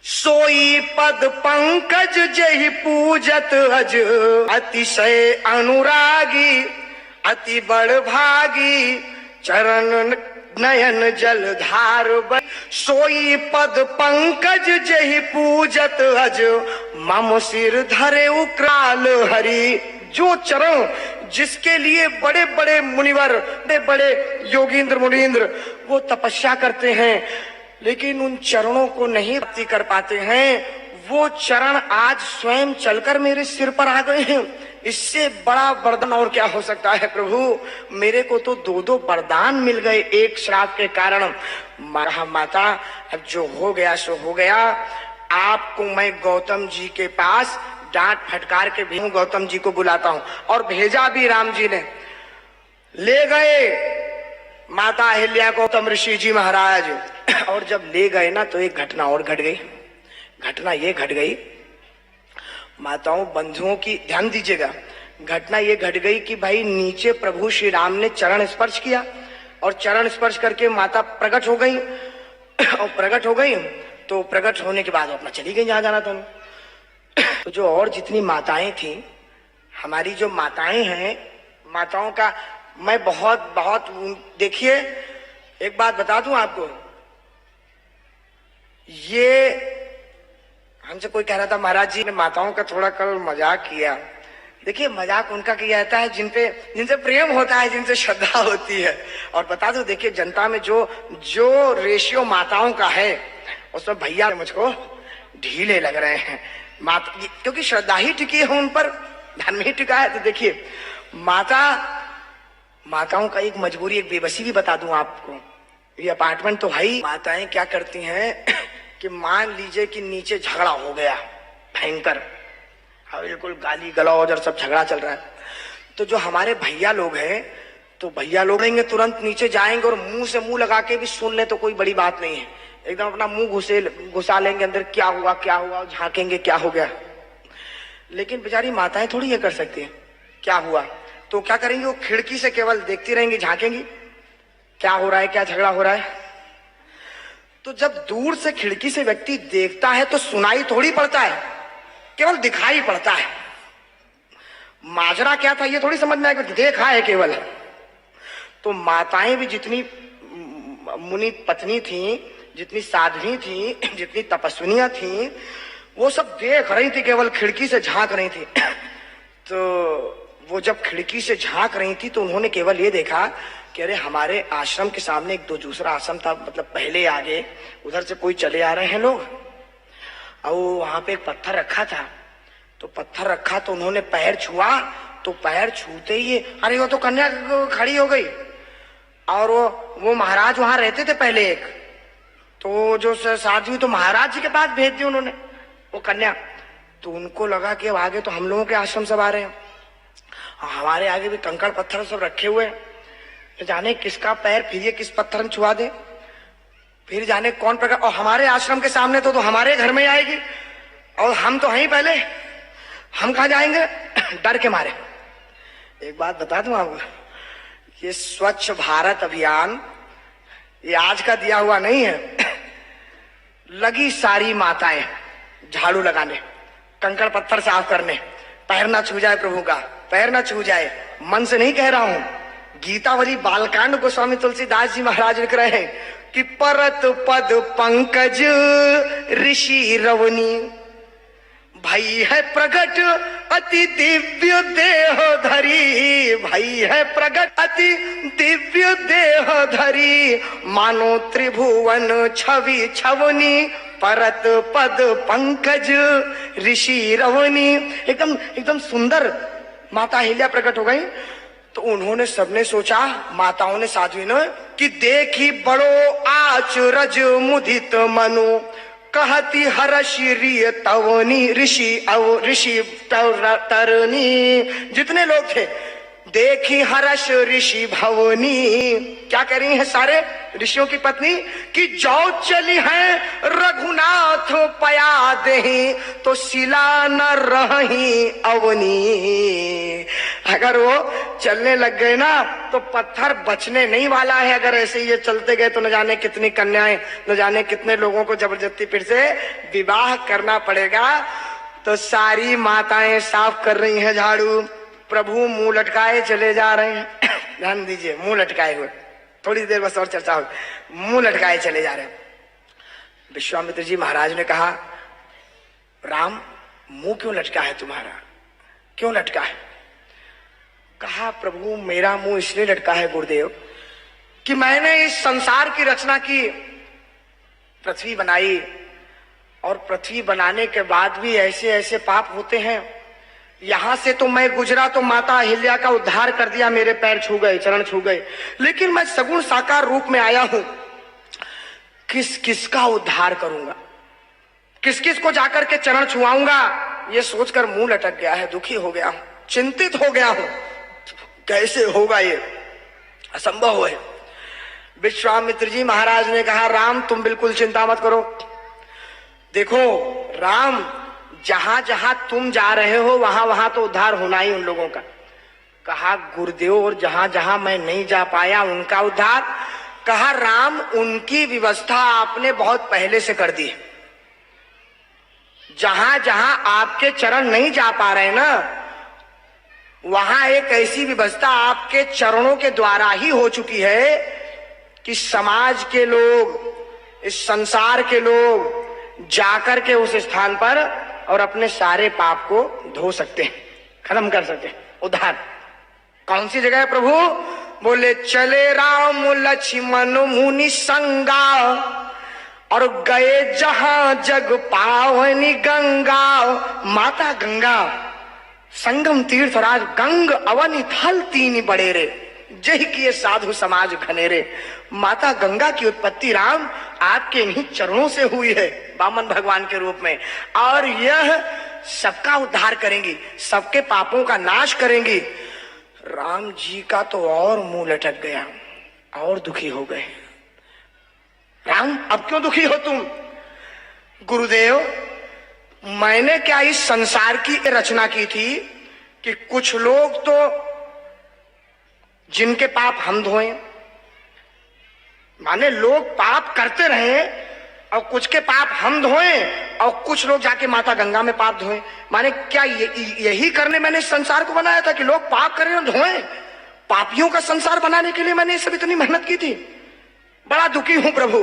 सोई पद पंकज जहि पूजत अज, अतिशय अनुरागी अति बड़ भागी, चरण नयन जलधार बन। सोई पद पंकज जहि पूजत अज, मम सिर धरे उक्राल हरि। जो चरण जिसके लिए बड़े बड़े मुनिवर, बड़े बड़े योगींद्र मुनींद्र वो तपस्या करते हैं, लेकिन उन चरणों को नहीं प्राप्ति कर पाते हैं, वो चरण आज स्वयं चलकर मेरे सिर पर आ गए हैं। इससे बड़ा वरदान और क्या हो सकता है प्रभु। मेरे को तो दो दो वरदान मिल गए एक श्राप के कारण। माता अब जो हो गया सो हो गया। आपको मैं गौतम जी के पास डांट फटकार के भी गौतम जी को बुलाता हूं, और भेजा भी राम जी ने। ले गए माता अहिल्या गौतम ऋषि जी महाराज, और जब ले गए ना तो एक घटना और घट गई। घटना ये घट गई, माताओं बंधुओं की ध्यान दीजिएगा, घटना ये घट गई कि भाई नीचे प्रभु श्री राम ने चरण स्पर्श किया, और चरण स्पर्श करके माता प्रकट हो गई। और प्रकट हो गई तो प्रकट होने के बाद अपना चली गई जहां जाना था। तो जो और जितनी माताएं थी, हमारी जो माताएं हैं, माताओं का मैं बहुत बहुत देखिए एक बात बता दूं आपको, ये हमसे कोई कह रहा था महाराज जी ने माताओं का थोड़ा कल मजाक किया। देखिए मजाक उनका किया जाता है जिनसे प्रेम होता है, जिनसे श्रद्धा होती है। और बता दो देखिए जनता में जो रेशियो माताओं का है उसमें भैया मुझको ढीले लग रहे हैं। माता क्योंकि श्रद्धा ही टिकी है उन पर, धर्म ही टिका है। तो देखिए माताओं का एक मजबूरी, एक बेबसी भी बता दूं आपको। ये अपार्टमेंट तो है ही, माताएं क्या करती हैं कि मान लीजिए कि नीचे झगड़ा हो गया भयंकर, बिल्कुल गाली गलौज और सब झगड़ा चल रहा है, तो जो हमारे भैया लोग हैं तो भैया लोग लेंगे तुरंत नीचे जाएंगे और मुंह से मुंह लगा के भी सुन ले तो कोई बड़ी बात नहीं है, एकदम अपना मुंह घुसा लेंगे अंदर, क्या हुआ और झांकेंगे क्या हो गया। लेकिन बेचारी माताएं थोड़ी ये कर सकती है, क्या हुआ तो क्या करेंगी, वो खिड़की से केवल देखती रहेंगी, झांकेंगी क्या हो रहा है, क्या झगड़ा हो रहा है। तो जब दूर से खिड़की से व्यक्ति देखता है तो सुनाई थोड़ी पड़ता है, केवल दिखाई पड़ता है। माजरा क्या था ये थोड़ी समझ में आएगा, देखा है केवल। तो माताएं भी जितनी मुनि पत्नी थी, जितनी साध्वी थी, जितनी तपस्विनियां थी, वो सब देख रही थी, केवल खिड़की से झांक रही थी। तो वो जब खिड़की से झांक रही थी तो उन्होंने केवल ये देखा कि अरे हमारे आश्रम के सामने एक दो दूसरा आश्रम था, मतलब पहले आगे उधर से कोई चले आ रहे हैं लोग, और वहां पे एक पत्थर रखा था। तो पत्थर रखा तो उन्होंने पैर छुआ, तो पैर छूते ही अरे वो तो कन्या खड़ी हो गई। और वो महाराज वहां रहते थे पहले एक, तो जो साध्वी तो महाराज जी के पास भेज दी उन्होंने वो कन्या। तो उनको लगा कि अब आगे तो हम लोगों के आश्रम सब आ रहे हैं, हमारे आगे भी कंकड़ पत्थर सब रखे हुए हैं, तो जाने किसका पैर फिर ये किस पत्थर में छुआ दे, फिर जाने कौन प्रकार। और हमारे आश्रम के सामने तो हमारे घर में आएगी, और हम तो हैं ही पहले, हम कहां जाएंगे डर के मारे। एक बात बता दूं आपको, ये स्वच्छ भारत अभियान ये आज का दिया हुआ नहीं है। लगी सारी माताएं झाड़ू लगाने, कंकड़ पत्थर साफ करने, पैर ना छू जाए प्रभु का, पैर ना छू जाए। मन से नहीं कह रहा हूं, गीतावली बालकांड गोस्वामी तुलसीदास जी महाराज लिख रहे हैं कि परत पद पंकज ऋषि रवनी, भाई है प्रगट अति दिव्य देह धरी, भाई है प्रगट अति दिव्य देह धरी, मानो त्रिभुवन छवि छवनी, परत पद पंकज ऋषि रवनी। एकदम सुंदर माता अहिल्या प्रकट हो गई। तो उन्होंने सबने सोचा, माताओं ने साध्वी ने, कि देखी बड़ो आचरज मुदित मनु, कहती हर्षिय तवनी ऋषि तरनी। जितने लोग थे, देखी हर्ष ऋषि भवनी, क्या कह रही है सारे ऋषियों की पत्नी, कि जो चली है रघुनाथ पया देही, तो शिला न रही अवनी। अगर वो चलने लग गए ना तो पत्थर बचने नहीं वाला है। अगर ऐसे ये चलते गए तो न जाने कितनी कन्याएं, न जाने कितने लोगों को जबरदस्ती फिर से विवाह करना पड़ेगा। तो सारी माताएं साफ कर रही हैं झाड़ू, प्रभु मुंह लटकाए चले जा रहे हैं। ध्यान दीजिए, मुंह लटकाए हुए, थोड़ी देर बस और चर्चा हो, मुंह लटकाए चले जा रहे हैं। विश्वामित्र जी महाराज ने कहा, राम मुंह क्यों लटका है तुम्हारा, क्यों लटका है? कहा, प्रभु मेरा मुंह इसलिए लटका है गुरुदेव कि मैंने इस संसार की रचना की, पृथ्वी बनाई, और पृथ्वी बनाने के बाद भी ऐसे ऐसे पाप होते हैं। यहां से तो मैं गुजरा तो माता अहिल्या का उद्धार कर दिया, मेरे पैर छू गए, चरण छू गए, लेकिन मैं सगुण साकार रूप में आया हूं, किस किस का उद्धार करूंगा, किस किस को जाकर के चरण छुआऊंगा, ये सोचकर मुंह लटक गया है, दुखी हो गया हूं, चिंतित हो गया हूं, कैसे होगा, ये असंभव है। विश्वामित्र जी महाराज ने कहा, राम तुम बिल्कुल चिंता मत करो, देखो राम जहां जहां तुम जा रहे हो वहां वहां तो उद्धार होना ही उन लोगों का। कहा, गुरुदेव और जहां जहां मैं नहीं जा पाया उनका उद्धार? कहा, राम उनकी व्यवस्था आपने बहुत पहले से कर दी है। जहां जहां आपके चरण नहीं जा पा रहे ना, वहां एक ऐसी व्यवस्था आपके चरणों के द्वारा ही हो चुकी है कि समाज के लोग, इस संसार के लोग जाकर के उस स्थान पर और अपने सारे पाप को धो सकते हैं, खत्म कर सकते हैं, उद्धार। कौन सी जगह है प्रभु? बोले, चले राम लक्ष्मण मुनि संगा और गए जहां जग पावनी गंगा। माता गंगा संगम तीर्थराज गंग अवनि थल तीन बड़े रे, जय किए साधु समाज घनेरे। माता गंगा की उत्पत्ति राम आपके इन्हीं चरणों से हुई है, वामन भगवान के रूप में, और यह सबका उद्धार करेंगी, सबके पापों का नाश करेंगी। राम जी का तो और मुंह लटक गया, और दुखी हो गए। राम अब क्यों दुखी हो तुम? गुरुदेव मैंने क्या इस संसार की रचना की थी कि कुछ लोग तो जिनके पाप हम धोएं, माने लोग पाप करते रहे और कुछ के पाप हम धोएं और कुछ लोग जाके माता गंगा में पाप धोएं। माने क्या यही करने मैंने इस संसार को बनाया था कि लोग पाप करें और धोएं? पापियों का संसार बनाने के लिए मैंने सब इतनी मेहनत की थी, बड़ा दुखी हूं प्रभु।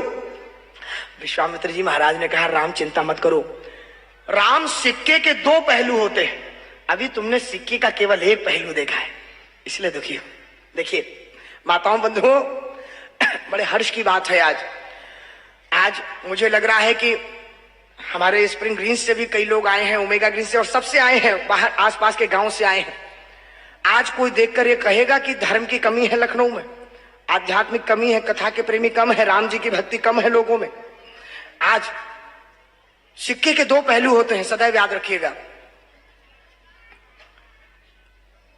विश्वामित्र जी महाराज ने कहा, राम चिंता मत करो, राम सिक्के के दो पहलू होते हैं, अभी तुमने सिक्के का केवल एक पहलू देखा है, इसलिए दुखी हो। देखिए माताओं बंधुओं, बड़े हर्ष की बात है आज मुझे लग रहा है कि हमारे स्प्रिंग ग्रीन से भी कई लोग आए हैं, ओमेगा ग्रीन से, और सबसे आए हैं, बाहर आसपास के गांव से आए हैं। आज कोई देखकर ये कहेगा कि धर्म की कमी है लखनऊ में, आध्यात्मिक कमी है, कथा के प्रेमी कम है, राम जी की भक्ति कम है लोगों में। आज सिक्के के दो पहलू होते हैं, सदैव याद रखिएगा।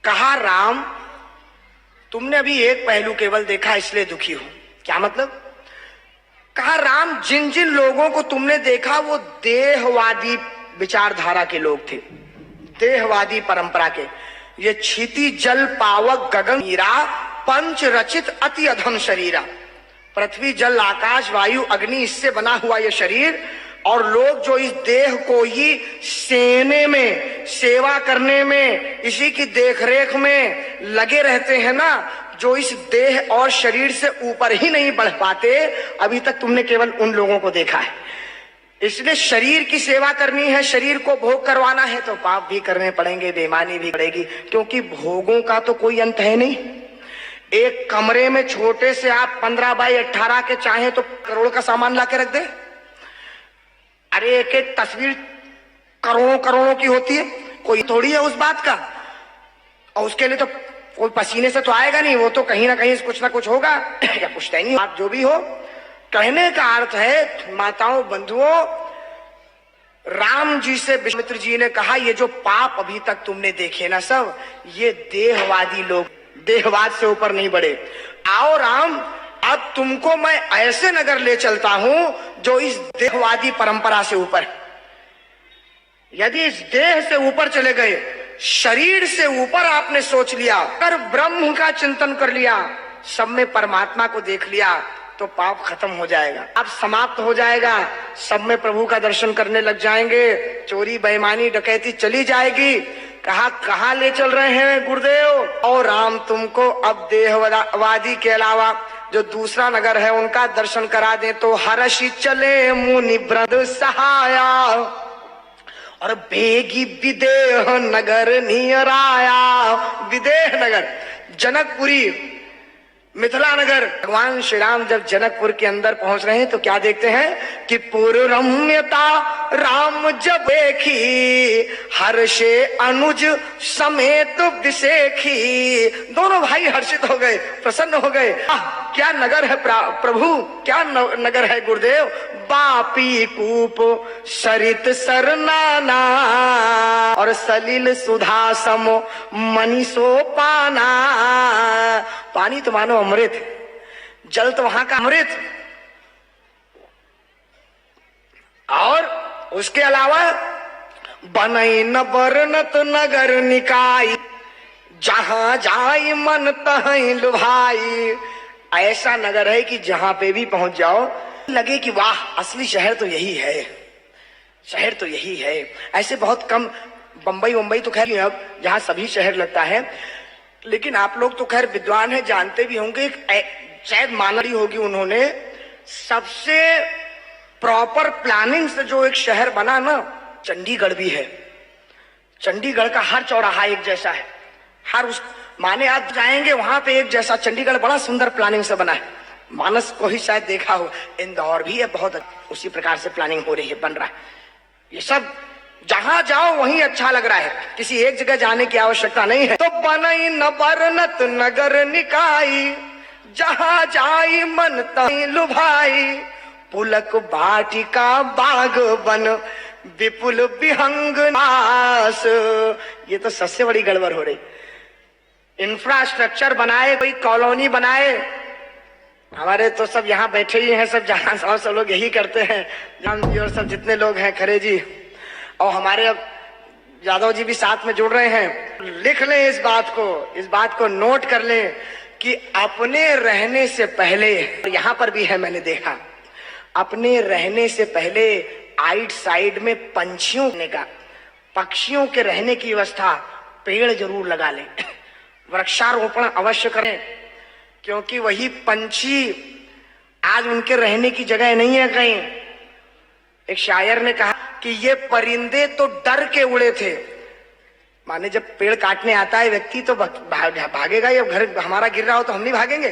कहा, राम तुमने अभी एक पहलू केवल देखा इसलिए दुखी हो। क्या मतलब? कहा, राम जिन जिन लोगों को तुमने देखा वो देहवादी विचारधारा के लोग थे, देहवादी परंपरा के। ये क्षिति जल पावक गगन नीरा पंच रचित अति अधम शरीरा। पृथ्वी जल आकाश वायु अग्नि, इससे बना हुआ ये शरीर, और लोग जो इस देह को ही सेने में, सेवा करने में, इसी की देखरेख में लगे रहते हैं ना, जो इस देह और शरीर से ऊपर ही नहीं बढ़ पाते, अभी तक तुमने केवल उन लोगों को देखा है। इसलिए शरीर की सेवा करनी है, शरीर को भोग करवाना है तो पाप भी करने पड़ेंगे, बेईमानी भी पड़ेगी, क्योंकि भोगों का तो कोई अंत है नहीं। एक कमरे में छोटे से आप 15 बाई 18 के चाहे तो करोड़ का सामान ला के रख दे। अरे एक एक तस्वीर करोड़ों करोड़ों की होती है, कोई थोड़ी है उस बात का, और उसके लिए तो कोई पसीने से तो आएगा नहीं, वो तो कहीं ना कहीं कुछ ना कुछ होगा या पुश्तैनी बात जो भी हो। कहने का अर्थ है माताओं बंधुओं, राम जी से विश्वामित्र जी ने कहा, ये जो पाप अभी तक तुमने देखे ना सब, ये देहवादी लोग, देहवाद से ऊपर नहीं बढ़े। आओ राम, अब तुमको मैं ऐसे नगर ले चलता हूं जो इस देहवादी परंपरा से ऊपर। यदि इस देह से ऊपर चले गए शरीर से ऊपर आपने सोच लिया, अगर ब्रह्म का चिंतन कर लिया, सब में परमात्मा को देख लिया, तो पाप खत्म हो जाएगा, आप समाप्त हो जाएगा, सब में प्रभु का दर्शन करने लग जाएंगे, चोरी बेईमानी डकैती चली जाएगी। कहाँ ले चल रहे हैं गुरुदेव? और राम तुमको अब देहवादी के अलावा जो दूसरा नगर है उनका दर्शन करा दे, तो हर्षि चले मुनि ब्रद सहाया, और बेगी विदेह नगर नियराया। विदेह नगर, जनकपुरी, मिथिला नगर। भगवान श्री राम जब जनकपुर के अंदर पहुंच रहे हैं तो क्या देखते हैं कि पूर्व रम्यता राम जब देखी, हर्षे अनुज समेत विशेखी। दोनों भाई हर्षित हो गए, प्रसन्न हो गए। क्या नगर है प्रभु, क्या नगर है गुरुदेव? बापी कूप सरित सरनाना, और सलिल सुधा सम मनीषो पाना। पानी तो मानो अमृत, जल तो वहां का अमृत। और उसके अलावा बनई न बरनत नगर निकाय, जहां जाई मन तहई लुभाई। ऐसा नगर है कि जहां पे भी पहुंच जाओ लगे कि वाह, असली शहर तो यही है, शहर तो यही है। ऐसे बहुत कम, बंबई तो खैर अब जहां सभी शहर लगता है, लेकिन आप लोग तो खैर विद्वान हैं, जानते भी होंगे, शायद मानरी होगी उन्होंने, सबसे प्रॉपर प्लानिंग से जो एक शहर बना ना, चंडीगढ़ भी है। चंडीगढ़ का हर चौराहा एक जैसा है, हर उस माने आप जाएंगे वहां पे एक जैसा। चंडीगढ़ बड़ा सुंदर प्लानिंग से बना है, मानस को ही शायद देखा हो। इंदौर भी है, बहुत उसी प्रकार से प्लानिंग हो रही है, बन रहा है। ये सब जहां जाओ वहीं अच्छा लग रहा है, किसी एक जगह जाने की आवश्यकता नहीं है। तो बनई न बरनत नगर निकाई, जहां जाई मन तही लुभाई। पुलक बाटिका बाग बन विपुल विहंग नास। ये तो सबसे बड़ी गड़बड़ हो रही। इंफ्रास्ट्रक्चर बनाए, कोई कॉलोनी बनाए, हमारे तो सब यहाँ बैठे ही हैं, सब जहां सब लोग यही करते हैं, जान जी और सब जितने लोग हैं, खरे जी और हमारे अब यादव जी भी साथ में जुड़ रहे हैं। लिख लें इस बात को नोट कर लें कि अपने रहने से पहले, यहाँ पर भी है मैंने देखा, अपने रहने से पहले आइट साइड में पक्षियों के रहने की व्यवस्था, पेड़ जरूर लगा लें, वृक्षारोपण अवश्य करें, क्योंकि वही पंछी आज उनके रहने की जगह नहीं है कहीं। एक शायर ने कहा कि ये परिंदे तो डर के उड़े थे, माने जब पेड़ काटने आता है व्यक्ति तो भागेगा, ये घर हमारा गिर रहा हो तो हम नहीं भागेंगे।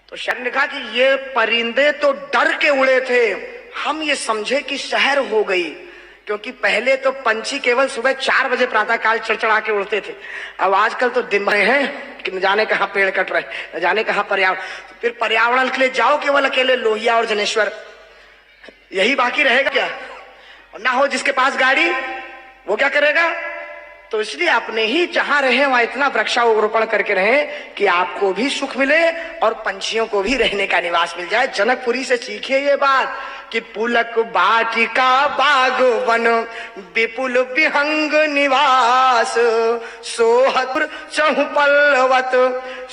तो शायर ने कहा कि ये परिंदे तो डर के उड़े थे, हम ये समझे कि शहर हो गई, क्योंकि पहले तो पंछी केवल सुबह 4 बजे प्रातः काल चढ़ के उड़ते थे। अब आजकल तो दिन भर हैं कि न जाने कहां पेड़ कट रहे, न जाने कहां पर्यावरण। फिर पर्यावरण के लिए जाओ केवल अकेले लोहिया और जनेश्वर, यही बाकी रहेगा क्या? और ना हो जिसके पास गाड़ी, वो क्या करेगा? तो इसलिए अपने ही जहां रहे वहां इतना वृक्षारोपण करके रहे कि आपको भी सुख मिले और पंछियों को भी रहने का निवास मिल जाए। जनकपुरी से सीखिए ये बात कि पुलक बाटिका बाग वन विपुल विहंग निवास। सोहतपुर चहु पल्लवत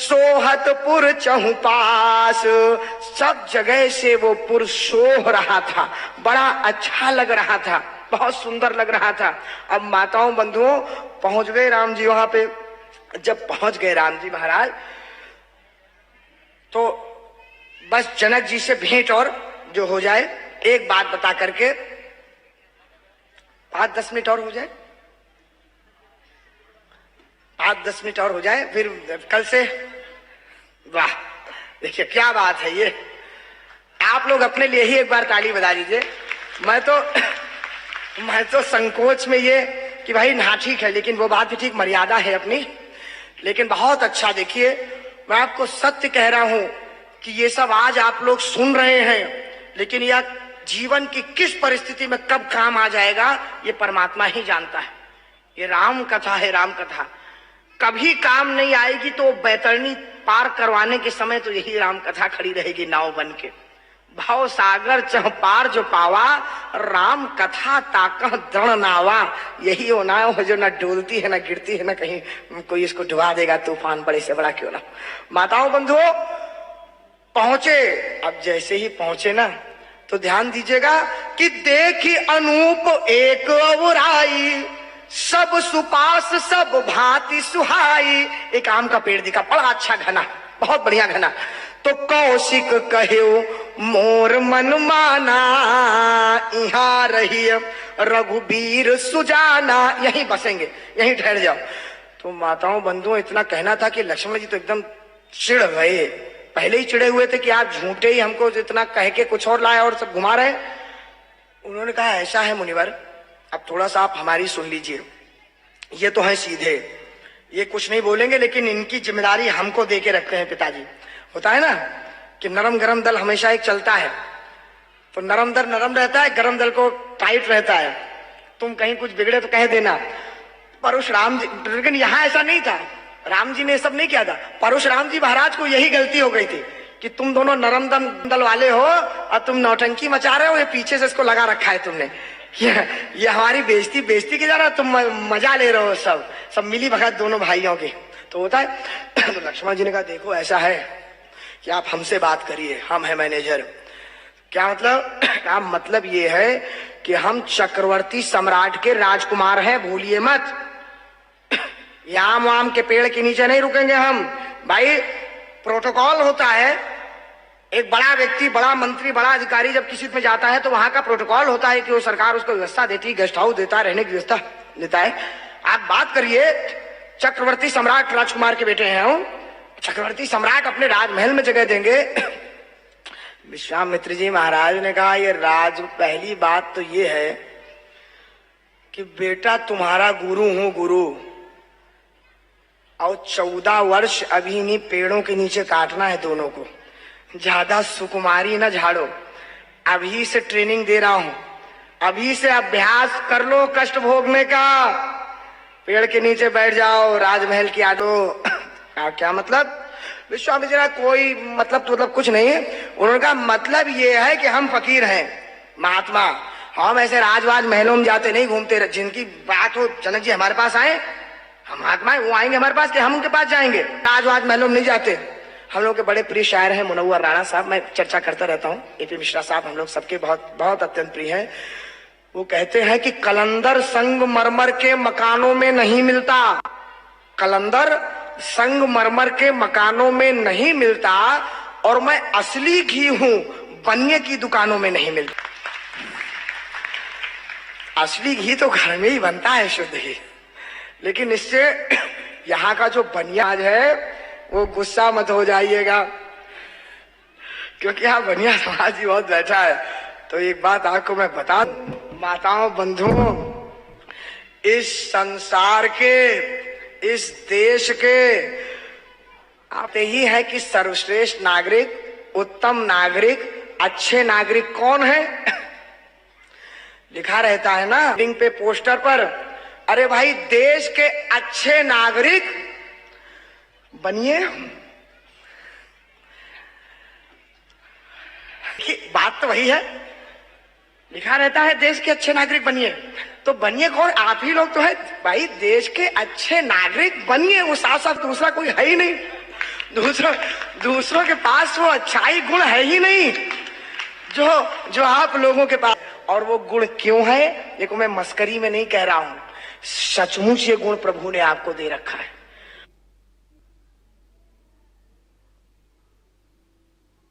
सोहतपुर चहु पास। सब जगह से वो पुर सोह रहा था, बड़ा अच्छा लग रहा था, बहुत सुंदर लग रहा था। अब माताओं बंधुओं पहुंच गए राम जी वहां पे। जब पहुंच गए राम जी महाराज तो बस जनक जी से भेंट और जो हो जाए, एक बात बता करके 5-10 मिनट और हो जाए, 5-10 मिनट और हो जाए, फिर कल से। वाह, देखिए क्या बात है ये। आप लोग अपने लिए ही एक बार ताली बजा दीजिए। मैं तो संकोच में ये कि भाई ना ठीक है, लेकिन वो बात भी ठीक, मर्यादा है अपनी। लेकिन बहुत अच्छा, देखिए मैं आपको सत्य कह रहा हूं कि ये सब आज आप लोग सुन रहे हैं, लेकिन यह जीवन की किस परिस्थिति में कब काम आ जाएगा ये परमात्मा ही जानता है। ये राम कथा है, राम कथा कभी काम नहीं आएगी तो बैतरणी पार करवाने के समय तो यही राम कथा खड़ी रहेगी नाव बन के। भाव सागर चौपार जो पावा, राम कथा ताकह दृढ़ नावा। यही वो नाव है जो न डोलती है न गिरती है, न कहीं कोई इसको डुबा देगा तूफान बड़े से बड़ा क्यों ना। माताओं बंधुओं पहुंचे, अब जैसे ही पहुंचे ना तो ध्यान दीजिएगा कि देखी अनूप एक अवराई, सब सुपास सब भांति सुहाई। एक आम का पेड़ दिखा, बड़ा अच्छा घना, बहुत बढ़िया घना। तो कौशिक कहो मोर मन माना, यहाँ रही रघुबीर सुजाना। यहीं बसेंगे, यहीं ठहर जाओ। तो माताओं बंधुओं इतना कहना था कि लक्ष्मण जी तो एकदम चिढ़ गए। पहले ही चिढ़े हुए थे कि आप झूठे ही हमको इतना कह के कुछ और लाए और सब घुमा रहे। उन्होंने कहा ऐसा है मुनिवर, अब थोड़ा सा आप हमारी सुन लीजिए। ये तो है सीधे, ये कुछ नहीं बोलेंगे, लेकिन इनकी जिम्मेदारी हमको दे के रखते हैं पिताजी। होता है ना कि नरम गरम दल हमेशा एक चलता है, तो नरम दल नरम रहता है, गरम दल को टाइट रहता है। तुम कहीं कुछ बिगड़े तो कह देना। परशुराम जी, लेकिन यहाँ ऐसा नहीं था, राम जी ने सब नहीं किया था। परशुराम जी महाराज को यही गलती हो गई थी कि तुम दोनों नरम दल वाले हो और तुम नौटंकी मचा रहे हो, ये पीछे से इसको लगा रखा है तुमने, ये हमारी बेइज्जती की जा रहा, तुम मजा ले रहे हो, सब मिली भगत दोनों भाइयों की। तो होता है। तो लक्ष्मण जी ने कहा देखो ऐसा है कि आप हमसे बात करिए, हम है मैनेजर। क्या मतलब? क्या मतलब ये है कि हम चक्रवर्ती सम्राट के राजकुमार हैं, भूलिए मत। आम वाम के पेड़ के नीचे नहीं रुकेंगे हम भाई। प्रोटोकॉल होता है, एक बड़ा व्यक्ति, बड़ा मंत्री, बड़ा अधिकारी जब किसी में जाता है तो वहां का प्रोटोकॉल होता है कि वो सरकार उसको व्यवस्था देती है, गेस्ट हाउस देता है, रहने की व्यवस्था देता है। आप बात करिए, चक्रवर्ती सम्राट राजकुमार के बेटे हैं हम, चक्रवर्ती सम्राट अपने राजमहल में जगह देंगे। विश्वामित्र जी महाराज ने कहा ये पहली बात तो ये है कि बेटा तुम्हारा गुरु हूं, गुरु, और 14 वर्ष अभी नहीं पेड़ों के नीचे काटना है दोनों को, ज्यादा सुकुमारी न झाड़ो। अभी से ट्रेनिंग दे रहा हूं, अभी से अभ्यास कर लो कष्ट भोगने का। पेड़ के नीचे बैठ जाओ, राजमहल की आदो। क्या मतलब? विश्वामित्र जी कोई मतलब कुछ नहीं। उन्होंने कहा मतलब ये है कि हम फकीर हैं, महात्मा, हम ऐसे राजवाज महलों में जाते नहीं, घूमते। जिनकी बात हो जनक जी हमारे पास आए, हम महात्मा है, वो आएंगे हमारे पास कि हम उनके पास जाएंगे। राजवाज महलों में नहीं जाते। हम लोग के बड़े प्रिय शायर हैं मुनव्वर राणा साहब, मैं चर्चा करता रहता हूँ। एपी मिश्रा साहब हम लोग सबके बहुत बहुत अत्यंत प्रिय हैं। वो कहते हैं कि कलंदर संगमरमर के मकानों में नहीं मिलता, कलंदर संगमरमर के मकानों में नहीं मिलता, और मैं असली घी हूं, बनिए की दुकानों में नहीं मिलता। असली घी तो घर में ही बनता है, शुद्ध घी। लेकिन इससे यहाँ का जो बनिया है वो गुस्सा मत हो जाइएगा, क्योंकि यहाँ बनिया समाज ही बहुत बैठा है। तो एक बात आपको मैं बता दूं, माताओं बंधुओं, इस संसार के, इस देश के आप यही है कि सर्वश्रेष्ठ नागरिक, उत्तम नागरिक, अच्छे नागरिक कौन है? लिखा रहता है ना लिंग पे, पोस्टर पर, अरे भाई देश के अच्छे नागरिक बनिए। बात तो वही है, लिखा रहता है देश के अच्छे नागरिक बनिए, तो बनिए कौन? आप ही लोग तो है भाई, देश के अच्छे नागरिक बनिए। वो साथ साथ दूसरा कोई है ही नहीं, दूसरों के पास वो अच्छाई गुण है ही नहीं जो आप लोगों के पास। और वो गुण क्यों है? देखो मैं मस्करी में नहीं कह रहा हूं, सचमुच ये गुण प्रभु ने आपको दे रखा है।